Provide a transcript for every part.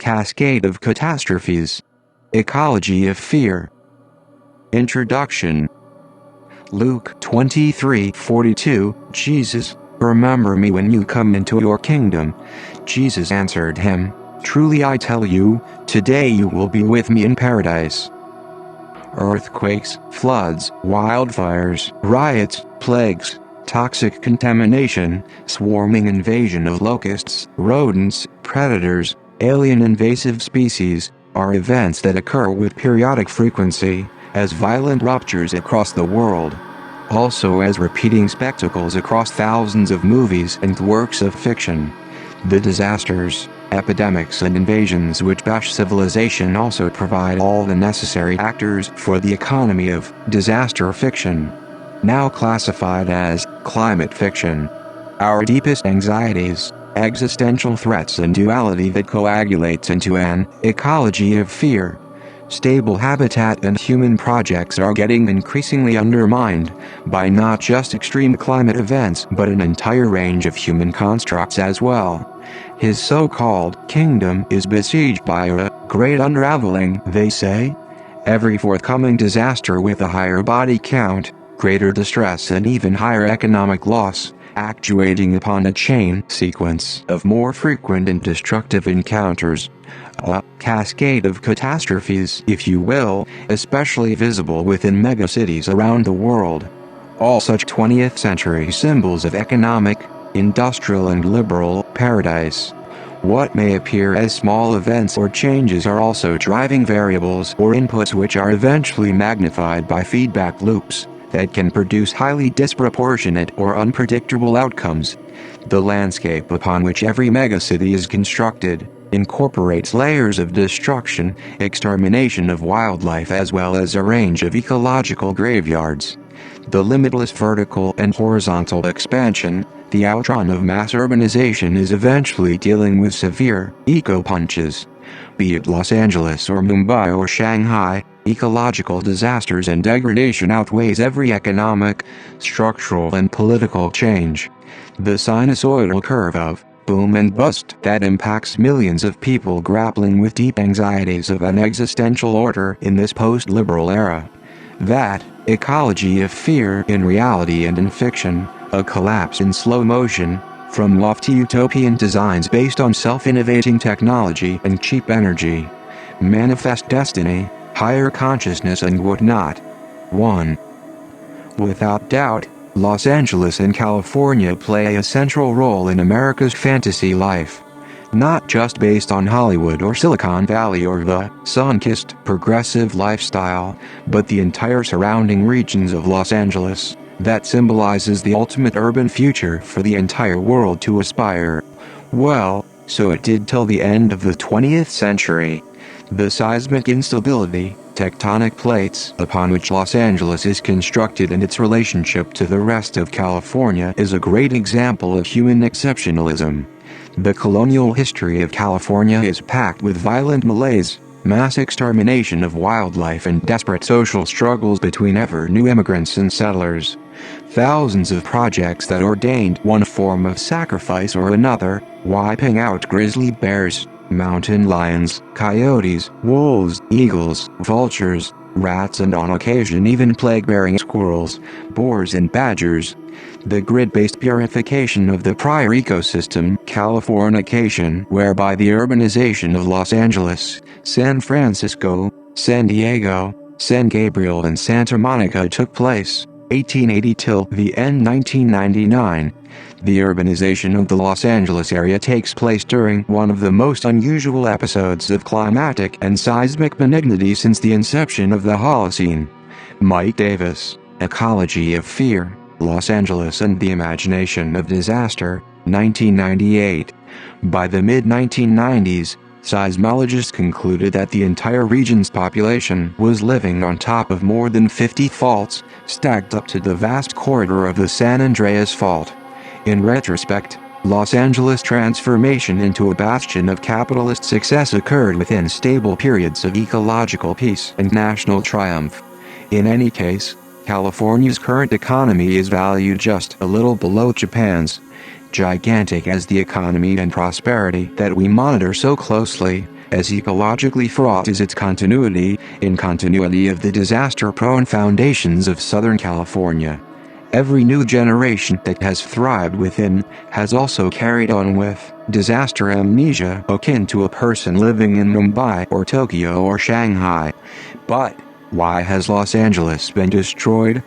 Cascade of Catastrophes. Ecology of Fear. Introduction. Luke 23:42, Jesus, remember me when you come into your kingdom. Jesus answered him, truly I tell you, today you will be with me in paradise. Earthquakes, floods, wildfires, riots, plagues, toxic contamination, swarming invasion of locusts, rodents, predators, alien invasive species, are events that occur with periodic frequency, as violent ruptures across the world. Also as repeating spectacles across thousands of movies and works of fiction. The disasters, epidemics and invasions which bash civilization also provide all the necessary actors for the economy of disaster fiction. Now classified as climate fiction. Our deepest anxieties, existential threats and duality that coagulates into an ecology of fear. Stable habitat and human projects are getting increasingly undermined by not just extreme climate events but an entire range of human constructs as well. His so-called kingdom is besieged by a great unraveling, they say. Every forthcoming disaster with a higher body count, greater distress and even higher economic loss, actuating upon a chain sequence of more frequent and destructive encounters. A cascade of catastrophes, if you will, especially visible within megacities around the world. All such 20th century symbols of economic, industrial and liberal paradise. What may appear as small events or changes are also driving variables or inputs which are eventually magnified by feedback loops that can produce highly disproportionate or unpredictable outcomes. The landscape upon which every megacity is constructed incorporates layers of destruction, extermination of wildlife as well as a range of ecological graveyards. The limitless vertical and horizontal expansion, the outrun of mass urbanization is eventually dealing with severe eco-punches. Be it Los Angeles or Mumbai or Shanghai, ecological disasters and degradation outweighs every economic, structural and political change. The sinusoidal curve of boom and bust that impacts millions of people grappling with deep anxieties of an existential order in this post-liberal era. That ecology of fear in reality and in fiction, a collapse in slow motion, from lofty utopian designs based on self-innovating technology and cheap energy. Manifest destiny, higher consciousness and whatnot. 1. Without doubt, Los Angeles and California play a central role in America's fantasy life. Not just based on Hollywood or Silicon Valley or the sun-kissed progressive lifestyle, but the entire surrounding regions of Los Angeles, that symbolizes the ultimate urban future for the entire world to aspire. Well, so it did till the end of the 20th century. The seismic instability, tectonic plates upon which Los Angeles is constructed and its relationship to the rest of California is a great example of human exceptionalism. The colonial history of California is packed with violent malaise, mass extermination of wildlife and desperate social struggles between ever-new immigrants and settlers. Thousands of projects that ordained one form of sacrifice or another, wiping out grizzly bears, mountain lions, coyotes, wolves, eagles, vultures, rats and on occasion even plague-bearing squirrels, boars and badgers. The grid-based purification of the prior ecosystem, Californication, whereby the urbanization of Los Angeles, San Francisco, San Diego, San Gabriel and Santa Monica took place, 1880 till the end 1999. The urbanization of the Los Angeles area takes place during one of the most unusual episodes of climatic and seismic benignity since the inception of the Holocene. Mike Davis, Ecology of Fear, Los Angeles and the Imagination of Disaster, 1998. By the mid-1990s, seismologists concluded that the entire region's population was living on top of more than 50 faults, stacked up to the vast corridor of the San Andreas Fault. In retrospect, Los Angeles' transformation into a bastion of capitalist success occurred within stable periods of ecological peace and national triumph. In any case, California's current economy is valued just a little below Japan's. Gigantic as the economy and prosperity that we monitor so closely, As ecologically fraught as its continuity, in continuity of the disaster-prone foundations of Southern California. Every new generation that has thrived within, has also carried on with, disaster amnesia akin to a person living in Mumbai or Tokyo or Shanghai. But, why has Los Angeles been destroyed?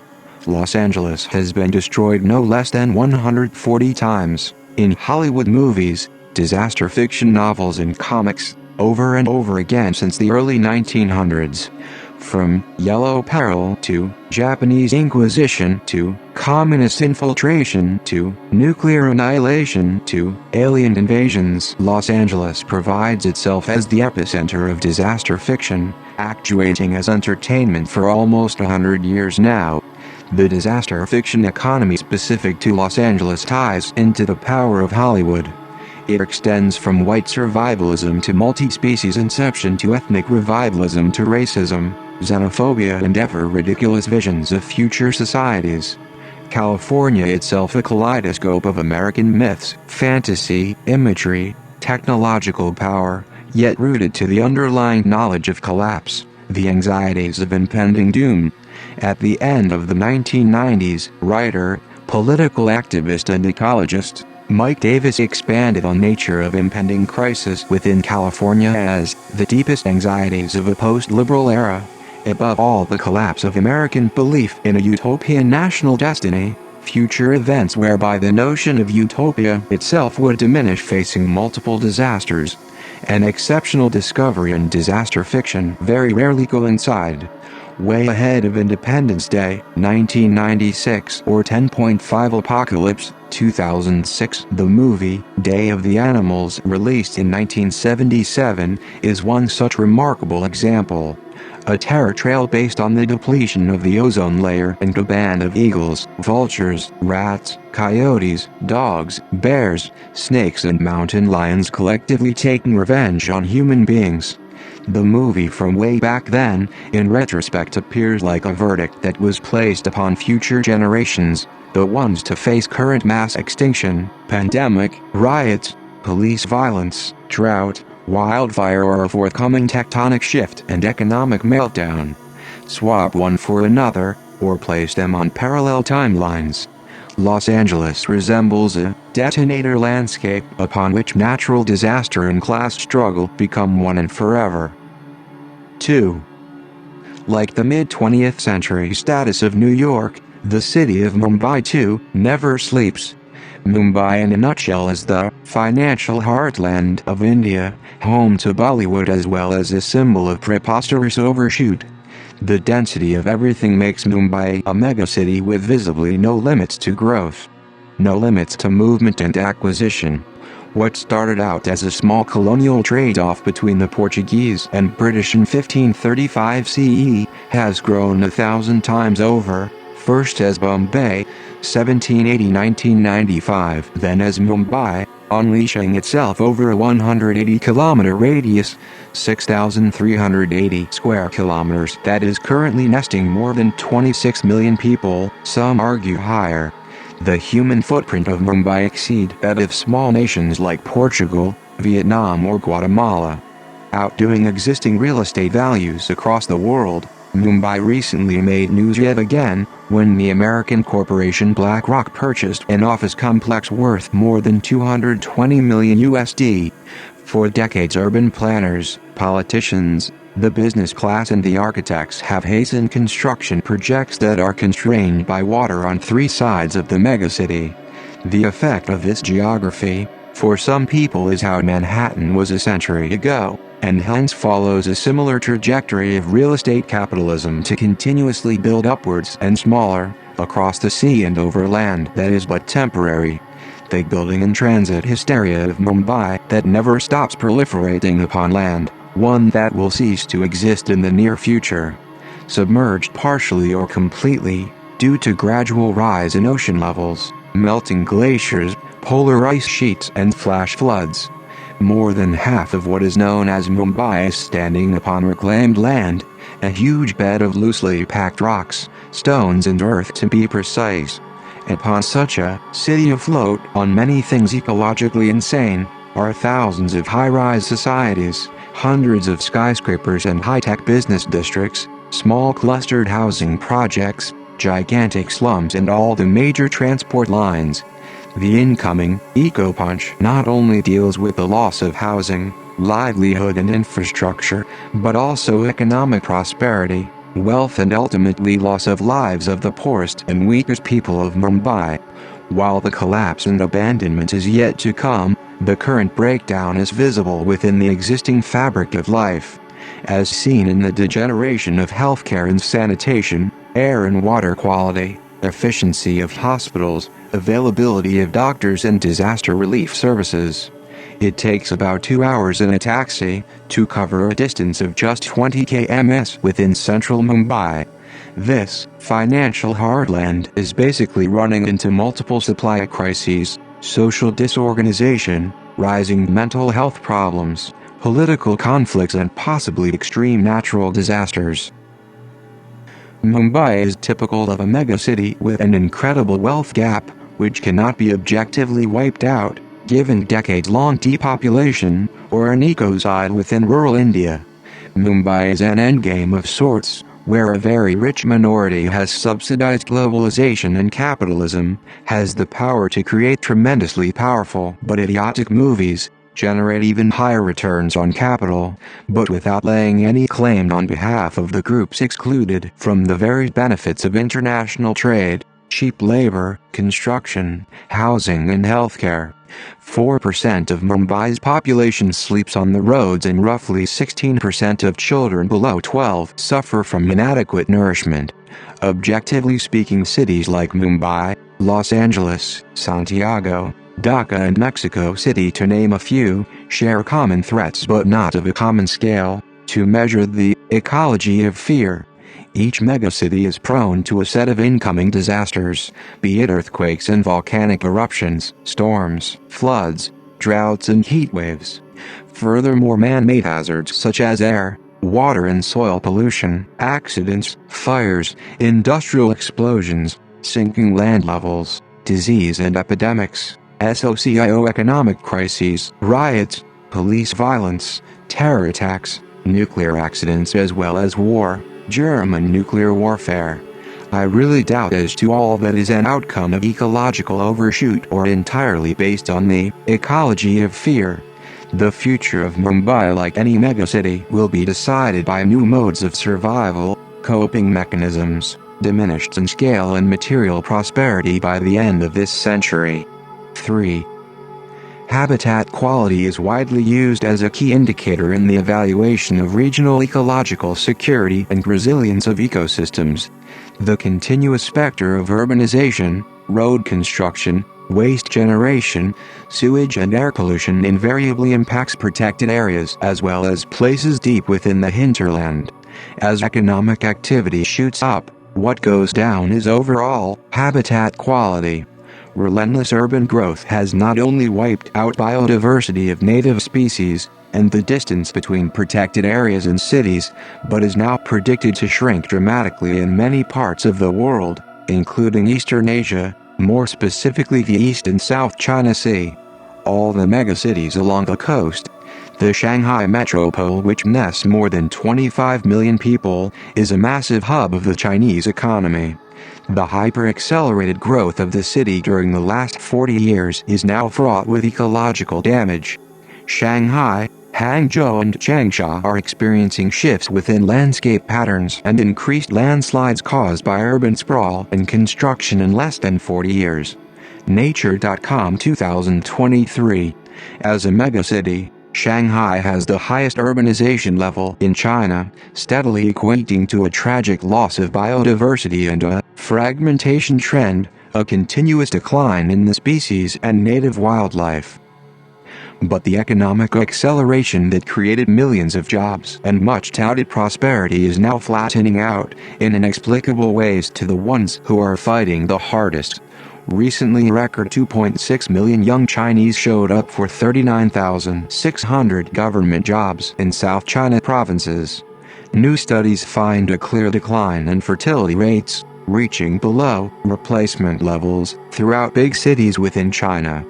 Los Angeles has been destroyed no less than 140 times, in Hollywood movies, disaster fiction novels and comics, over and over again since the early 1900s. From Yellow Peril to Japanese Inquisition to communist infiltration to nuclear annihilation to alien invasions, Los Angeles provides itself as the epicenter of disaster fiction, actuating as entertainment for almost 100 years now. The disaster fiction economy specific to Los Angeles ties into the power of Hollywood. It extends from white survivalism to multi-species inception to ethnic revivalism to racism, xenophobia and ever ridiculous visions of future societies. California itself a kaleidoscope of American myths, fantasy, imagery, technological power, yet rooted to the underlying knowledge of collapse, the anxieties of impending doom. At the end of the 1990s, writer, political activist and ecologist, Mike Davis expanded on nature of impending crisis within California as the deepest anxieties of a post-liberal era. Above all, the collapse of American belief in a utopian national destiny, future events whereby the notion of utopia itself would diminish facing multiple disasters. An exceptional discovery in disaster fiction very rarely coincide. Way ahead of Independence Day, 1996 or 10.5 Apocalypse, 2006, the movie, Day of the Animals, released in 1977, is one such remarkable example. A terror trail based on the depletion of the ozone layer and a band of eagles, vultures, rats, coyotes, dogs, bears, snakes and mountain lions collectively taking revenge on human beings. The movie from way back then, in retrospect appears like a verdict that was placed upon future generations, the ones to face current mass extinction, pandemic, riots, police violence, drought, wildfire or a forthcoming tectonic shift and economic meltdown. Swap one for another, or place them on parallel timelines. Los Angeles resembles a detonator landscape upon which natural disaster and class struggle become one and forever. 2. Like the mid-20th century status of New York, the city of Mumbai too never sleeps. Mumbai in a nutshell is the financial heartland of India, home to Bollywood as well as a symbol of preposterous overshoot. The density of everything makes Mumbai a megacity with visibly no limits to growth. No limits to movement and acquisition. What started out as a small colonial trade-off between the Portuguese and British in 1535 CE has grown 1,000 times over, first as Bombay, 1780-1995, then as Mumbai, unleashing itself over a 180-kilometer radius, 6,380 square kilometers that is currently nesting more than 26 million people, some argue higher. The human footprint of Mumbai exceeds that of small nations like Portugal, Vietnam or Guatemala. Outdoing existing real estate values across the world, Mumbai recently made news yet again, when the American corporation BlackRock purchased an office complex worth more than $220 million USD. For decades urban planners, politicians, the business class and the architects have hastened construction projects that are constrained by water on three sides of the megacity. The effect of this geography, for some people, is how Manhattan was a century ago, and hence follows a similar trajectory of real estate capitalism to continuously build upwards and smaller, across the sea and over land that is but temporary. The building and transit hysteria of Mumbai that never stops proliferating upon land, one that will cease to exist in the near future. Submerged partially or completely, due to gradual rise in ocean levels, melting glaciers, polar ice sheets and flash floods. More than half of what is known as Mumbai is standing upon reclaimed land, a huge bed of loosely packed rocks, stones and earth to be precise. Upon such a city afloat on many things ecologically insane, are thousands of high-rise societies, Hundreds of skyscrapers and high-tech business districts, small clustered housing projects, gigantic slums and all the major transport lines. The incoming eco-punch not only deals with the loss of housing, livelihood and infrastructure, but also economic prosperity, wealth and ultimately loss of lives of the poorest and weakest people of Mumbai. While the collapse and abandonment is yet to come, the current breakdown is visible within the existing fabric of life, as seen in the degeneration of healthcare and sanitation, air and water quality, efficiency of hospitals, availability of doctors and disaster relief services. It takes about 2 hours in a taxi to cover a distance of just 20 km within central Mumbai. This financial heartland is basically running into multiple supply crises, social disorganization, rising mental health problems, political conflicts and possibly extreme natural disasters. Mumbai is typical of a megacity with an incredible wealth gap, which cannot be objectively wiped out, given decades-long depopulation, or an ecocide within rural India. Mumbai is an endgame of sorts, where a very rich minority has subsidized globalization and capitalism, has the power to create tremendously powerful but idiotic movies, generate even higher returns on capital, but without laying any claim on behalf of the groups excluded from the very benefits of international trade, cheap labor, construction, housing and healthcare. 4% of Mumbai's population sleeps on the roads and roughly 16% of children below 12 suffer from inadequate nourishment. Objectively speaking, cities like Mumbai, Los Angeles, Santiago, Dhaka and Mexico City, to name a few, share common threats but not of a common scale. To measure the ecology of fear, each megacity is prone to a set of incoming disasters, be it earthquakes and volcanic eruptions, storms, floods, droughts and heat waves. Furthermore, man-made hazards such as air, water and soil pollution, accidents, fires, industrial explosions, sinking land levels, disease and epidemics, socio-economic crises, riots, police violence, terror attacks, nuclear accidents as well as war, German nuclear warfare. I really doubt as to all that is an outcome of ecological overshoot or entirely based on the ecology of fear. The future of Mumbai, like any megacity, will be decided by new modes of survival, coping mechanisms, diminished in scale and material prosperity by the end of this century. 3. Habitat quality is widely used as a key indicator in the evaluation of regional ecological security and resilience of ecosystems. The continuous specter of urbanization, road construction, waste generation, sewage and air pollution invariably impacts protected areas as well as places deep within the hinterland. As economic activity shoots up, what goes down is overall habitat quality. Relentless urban growth has not only wiped out biodiversity of native species, and the distance between protected areas and cities, but is now predicted to shrink dramatically in many parts of the world, including Eastern Asia, more specifically the East and South China Sea. All the megacities along the coast. The Shanghai metropole, which nests more than 25 million people, is a massive hub of the Chinese economy. The hyper-accelerated growth of the city during the last 40 years is now fraught with ecological damage. Shanghai, Hangzhou and Changsha are experiencing shifts within landscape patterns and increased landslides caused by urban sprawl and construction in less than 40 years. Nature.com 2023. As a megacity, Shanghai has the highest urbanization level in China, steadily equating to a tragic loss of biodiversity and a fragmentation trend, a continuous decline in the species and native wildlife. But the economic acceleration that created millions of jobs and much-touted prosperity is now flattening out in inexplicable ways to the ones who are fighting the hardest. Recently, record 2.6 million young Chinese showed up for 39,600 government jobs in South China provinces. New studies find a clear decline in fertility rates, reaching below replacement levels throughout big cities within China.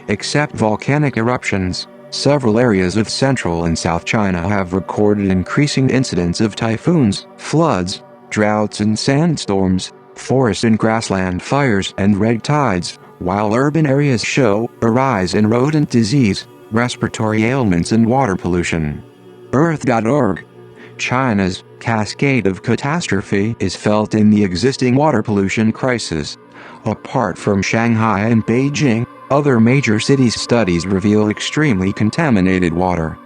Except volcanic eruptions, Several areas of central and south China have recorded increasing incidents of typhoons, floods, droughts and sandstorms, forest and grassland fires and red tides, while urban areas show a rise in rodent disease, respiratory ailments and water pollution. Earth.org. China's cascade of catastrophe is felt in the existing water pollution crisis. Apart from Shanghai and Beijing, other major cities' studies reveal extremely contaminated water.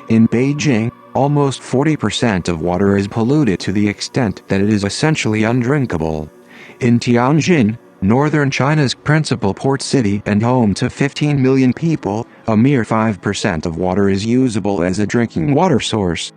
In Beijing, almost 40% of water is polluted to the extent that it is essentially undrinkable. In Tianjin, northern China's principal port city and home to 15 million people, a mere 5% of water is usable as a drinking water source.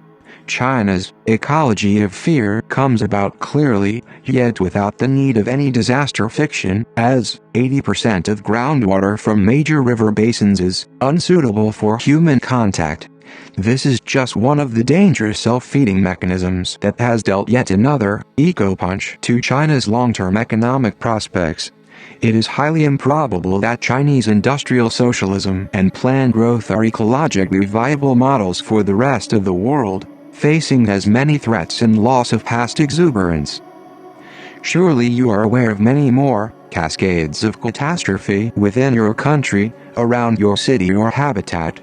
China's ecology of fear comes about clearly, yet without the need of any disaster fiction, as 80% of groundwater from major river basins is unsuitable for human contact. This is just one of the dangerous self-feeding mechanisms that has dealt yet another eco-punch to China's long-term economic prospects. It is highly improbable that Chinese industrial socialism and planned growth are ecologically viable models for the rest of the world, facing as many threats and loss of past exuberance. Surely you are aware of many more cascades of catastrophe within your country, around your city or habitat.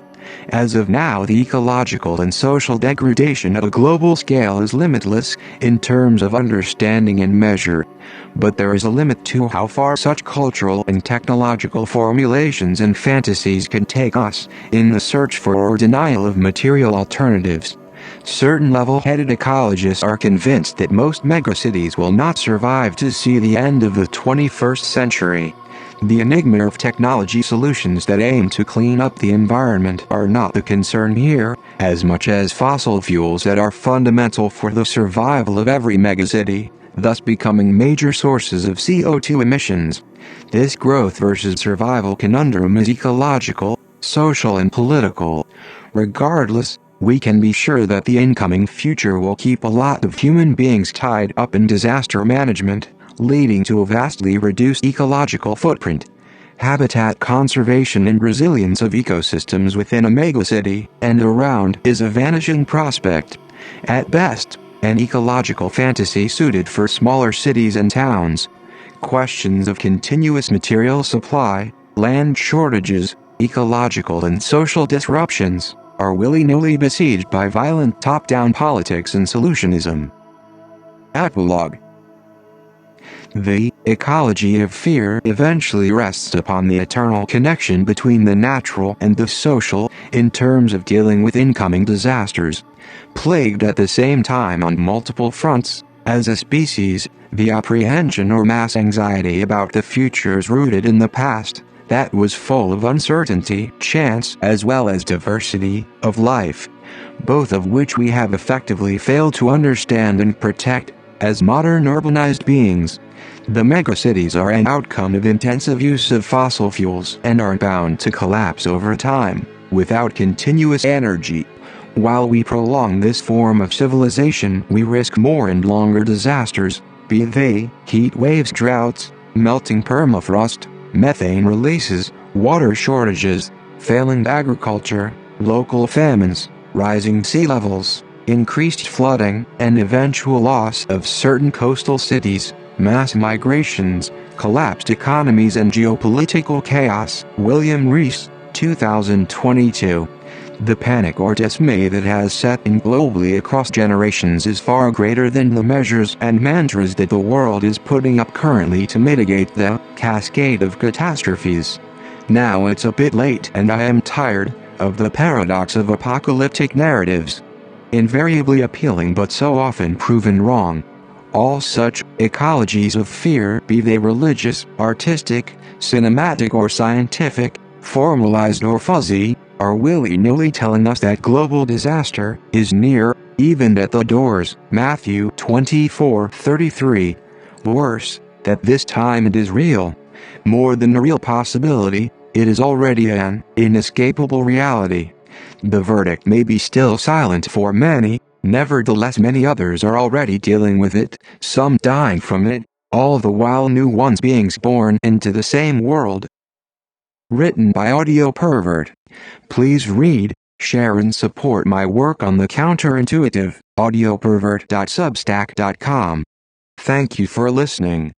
As of now, the ecological and social degradation at a global scale is limitless in terms of understanding and measure. But there is a limit to how far such cultural and technological formulations and fantasies can take us in the search for or denial of material alternatives. Certain level-headed ecologists are convinced that most megacities will not survive to see the end of the 21st century. The enigma of technology solutions that aim to clean up the environment are not the concern here, as much as fossil fuels that are fundamental for the survival of every megacity, thus becoming major sources of CO2 emissions. This growth versus survival conundrum is ecological, social and political. Regardless, we can be sure that the incoming future will keep a lot of human beings tied up in disaster management, leading to a vastly reduced ecological footprint. Habitat conservation and resilience of ecosystems within a megacity and around is a vanishing prospect. At best, an ecological fantasy suited for smaller cities and towns. Questions of continuous material supply, land shortages, ecological and social disruptions are willy-nilly besieged by violent top-down politics and solutionism. Epilogue. The ecology of fear eventually rests upon the eternal connection between the natural and the social in terms of dealing with incoming disasters. Plagued at the same time on multiple fronts, as a species, the apprehension or mass anxiety about the future is rooted in the past that was full of uncertainty, chance, as well as diversity of life, both of which we have effectively failed to understand and protect as modern urbanized beings. The megacities are an outcome of intensive use of fossil fuels and are bound to collapse over time, without continuous energy. While we prolong this form of civilization, we risk more and longer disasters, be they heat waves, droughts, melting permafrost, methane releases, water shortages, failing agriculture, local famines, rising sea levels, increased flooding, and eventual loss of certain coastal cities, mass migrations, collapsed economies and geopolitical chaos. William Rees, 2022. The panic or dismay that has set in globally across generations is far greater than the measures and mantras that the world is putting up currently to mitigate the cascade of catastrophes. Now it's a bit late and I am tired of the paradox of apocalyptic narratives. Invariably appealing but so often proven wrong. All such ecologies of fear, be they religious, artistic, cinematic or scientific, formalized or fuzzy, are willy-nilly telling us that global disaster is near, even at the doors. Matthew 24:33. Worse, that this time it is real. More than a real possibility, it is already an inescapable reality. The verdict may be still silent for many, nevertheless many others are already dealing with it, some dying from it, all the while new ones being born into the same world. Written by Pervert. Please read, share and support my work on the counterintuitive audiopervert.substack.com. Thank you for listening.